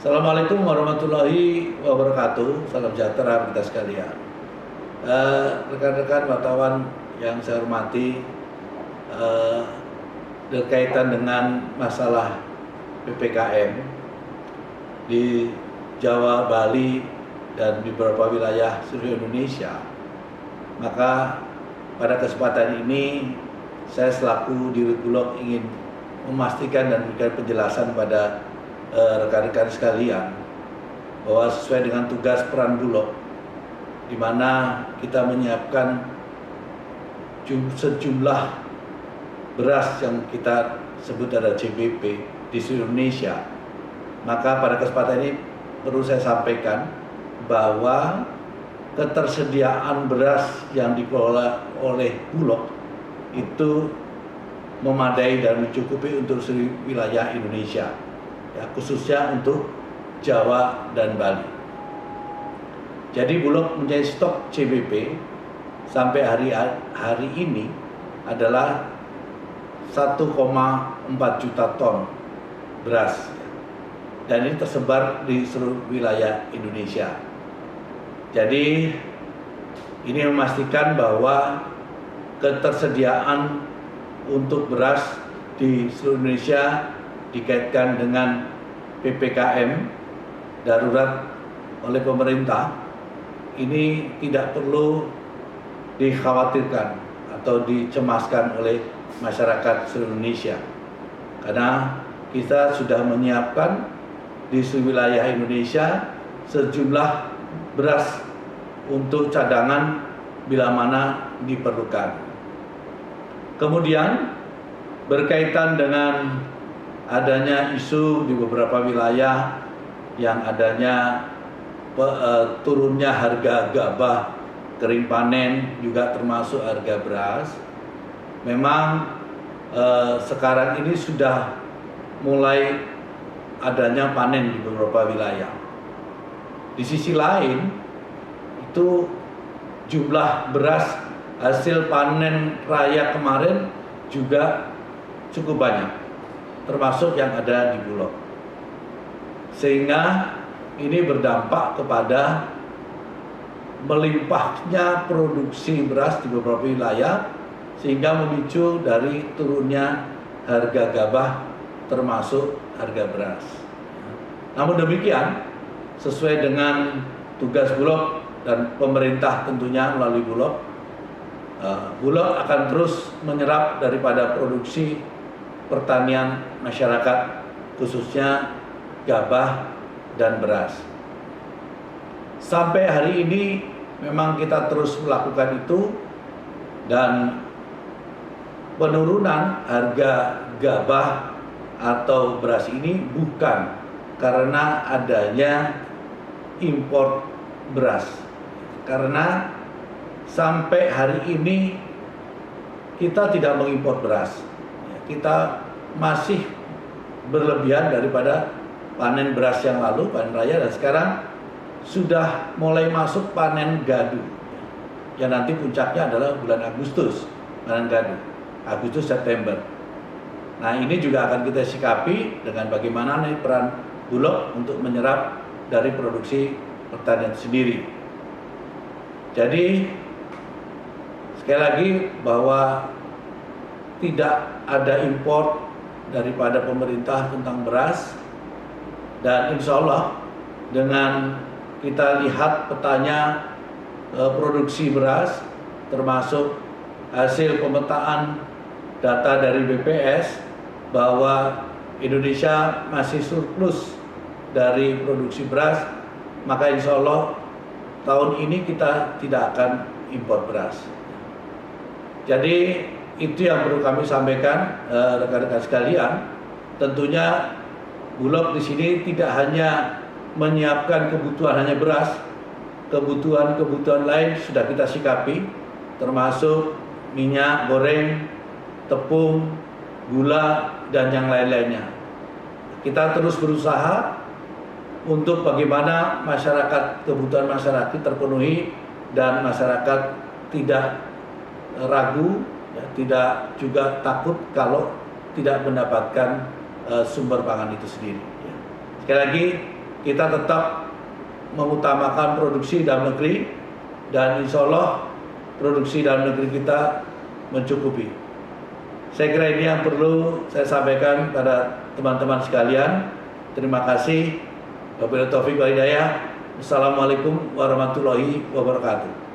Assalamualaikum warahmatullahi wabarakatuh. Salam sejahtera kita sekalian. Rekan-rekan wartawan yang saya hormati, berkaitan dengan masalah PPKM di Jawa, Bali, dan di beberapa wilayah seluruh Indonesia, maka pada kesempatan ini saya selaku Dirut Bulog ingin memastikan dan memberikan penjelasan pada rekan-rekan sekalian bahwa sesuai dengan tugas peran Bulog, di mana kita menyiapkan sejumlah beras yang kita sebut ada CBP di seluruh Indonesia. Maka pada kesempatan ini perlu saya sampaikan bahwa ketersediaan beras yang dikelola oleh Bulog itu memadai dan mencukupi untuk seluruh wilayah Indonesia, ya, khususnya untuk Jawa dan Bali. Jadi Bulog mempunyai stok CBP sampai hari ini adalah 1,4 juta ton beras, dan ini tersebar di seluruh wilayah Indonesia. Jadi ini memastikan bahwa ketersediaan untuk beras di seluruh Indonesia dikaitkan dengan PPKM darurat oleh pemerintah ini tidak perlu dikhawatirkan atau dicemaskan oleh masyarakat seluruh Indonesia, karena kita sudah menyiapkan di seluruh wilayah Indonesia sejumlah beras untuk cadangan bila mana diperlukan. Kemudian berkaitan dengan adanya isu di beberapa wilayah yang adanya turunnya harga gabah kering panen, juga termasuk harga beras. Memang sekarang ini sudah mulai adanya panen di beberapa wilayah. Di sisi lain itu jumlah beras hasil panen raya kemarin juga cukup banyak, termasuk yang ada di Bulog, sehingga ini berdampak kepada melimpahnya produksi beras di beberapa wilayah, sehingga memicu dari turunnya harga gabah termasuk harga beras. Namun demikian, sesuai dengan tugas Bulog dan pemerintah tentunya melalui Bulog, Bulog akan terus menyerap daripada produksi pertanian masyarakat, khususnya gabah dan beras. Sampai hari ini memang kita terus melakukan itu, dan penurunan harga gabah atau beras ini bukan karena adanya impor beras, karena sampai hari ini kita tidak mengimpor beras. Kita masih berlebihan daripada panen beras yang lalu, panen raya, dan sekarang sudah mulai masuk panen gadu, yang nanti puncaknya adalah bulan Agustus, panen gadu, Agustus September. Nah, ini juga akan kita sikapi dengan bagaimana nih peran Bulog untuk menyerap dari produksi pertanian sendiri. Jadi sekali lagi bahwa tidak ada impor daripada pemerintah tentang beras, dan insya Allah dengan kita lihat petanya produksi beras, termasuk hasil pemetaan data dari BPS bahwa Indonesia masih surplus dari produksi beras, maka insya Allah tahun ini kita tidak akan impor beras. Jadi itu yang perlu kami sampaikan, rekan-rekan sekalian. Tentunya Bulog di sini tidak hanya menyiapkan kebutuhan hanya beras, kebutuhan lain sudah kita sikapi, termasuk minyak goreng, tepung, gula, dan yang lain-lainnya. Kita terus berusaha untuk bagaimana kebutuhan masyarakat terpenuhi dan masyarakat tidak ragu, ya, tidak juga takut kalau tidak mendapatkan sumber pangan itu sendiri. Ya. Sekali lagi kita tetap mengutamakan produksi dalam negeri, dan insya Allah produksi dalam negeri kita mencukupi. Saya kira ini yang perlu saya sampaikan pada teman-teman sekalian. Terima kasih. Wabillahi taufiq wal hidayah. Assalamualaikum warahmatullahi wabarakatuh.